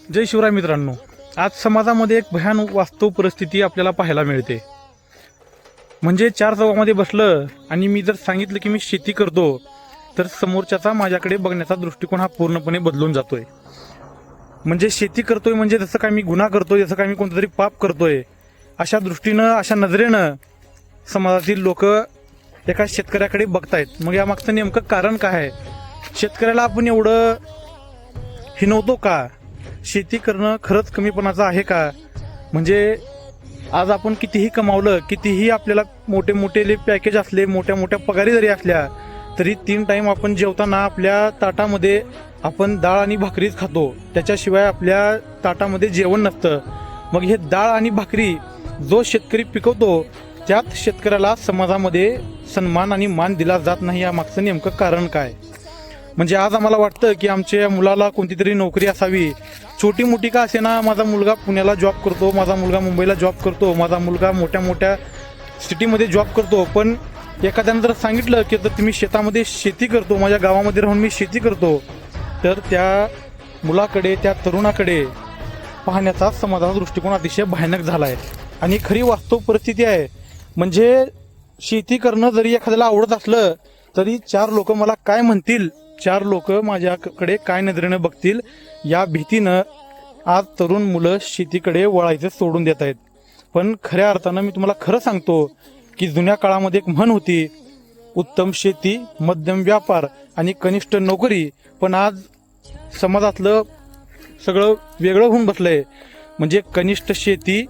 जय शिवराय मित्रांनो, आज समाजामध्ये एक भयानक वास्तव परिस्थिती आपल्याला पाहायला मिळते. म्हणजे चार चौकामध्ये बसलं आणि मी जर सांगितलं की मी शेती करतो, तर समोरच्याचा माझ्याकडे बघण्याचा दृष्टिकोन हा पूर्णपणे बदलून जातोय. म्हणजे शेती करतोय म्हणजे जसं काय मी गुन्हा करतोय, जसं काय मी कोणतं तरी पाप करतोय, अशा दृष्टीनं, अशा नजरेनं समाजातील लोक एका शेतकऱ्याकडे बघतायत. मग यामागचं नेमकं कारण काय आहे? शेतकऱ्याला आपण एवढं हिनवतो का? शेती करणं खरंच कमीपणाचं आहे का? म्हणजे आज आपण कितीही कमावलं, कितीही आपल्याला मोठे मोठे पॅकेज असले, मोठ्या मोठ्या पगारी जरी असल्या, तरी 3 टाइम आपण जेवताना आपल्या ताटामध्ये आपण डाळ आणि भाकरीच खातो. त्याच्याशिवाय आपल्या ताटामध्ये जेवण नसतं. मग हे डाळ आणि भाकरी जो शेतकरी पिकवतो, त्यात शेतकऱ्याला समाजामध्ये सन्मान आणि मान दिला जात नाही. या मागचं नेमकं कारण काय? म्हणजे आज आम्हाला वाटतं की आमच्या मुलाला कोणती तरी नोकरी असावी, छोटी मोठी का असेना. माझा मुलगा पुण्याला जॉब करतो, माझा मुलगा मुंबईला जॉब करतो, माझा मुलगा मोठ्या मोठ्या सिटीमध्ये जॉब करतो. पण एखाद्यानं जर सांगितलं की तर तुम्ही शेतामध्ये शेती करतो, माझ्या गावामध्ये राहून मी शेती करतो, तर त्या मुलाकडे, त्या तरुणाकडे पाहण्याचा समाजाचा दृष्टिकोन अतिशय भयानक झाला आहे. आणि खरी वास्तव परिस्थिती आहे. म्हणजे शेती करणं जरी एखाद्याला आवडत असलं, तरी 4 लोक मला काय म्हणतील, 4 लोक माझ्याकडे काय नजरेनं बघतील, या भीतीनं आज तरुण मुलं शेतीकडे वळायचं सोडून देत आहेत. पण खऱ्या अर्थानं मी तुम्हाला खरं सांगतो की जुन्या काळामध्ये एक म्हण होती, उत्तम शेती, मध्यम व्यापार आणि कनिष्ठ नोकरी. पण आज समाजातलं सगळं वेगळं होऊन बसलंय. म्हणजे कनिष्ठ शेती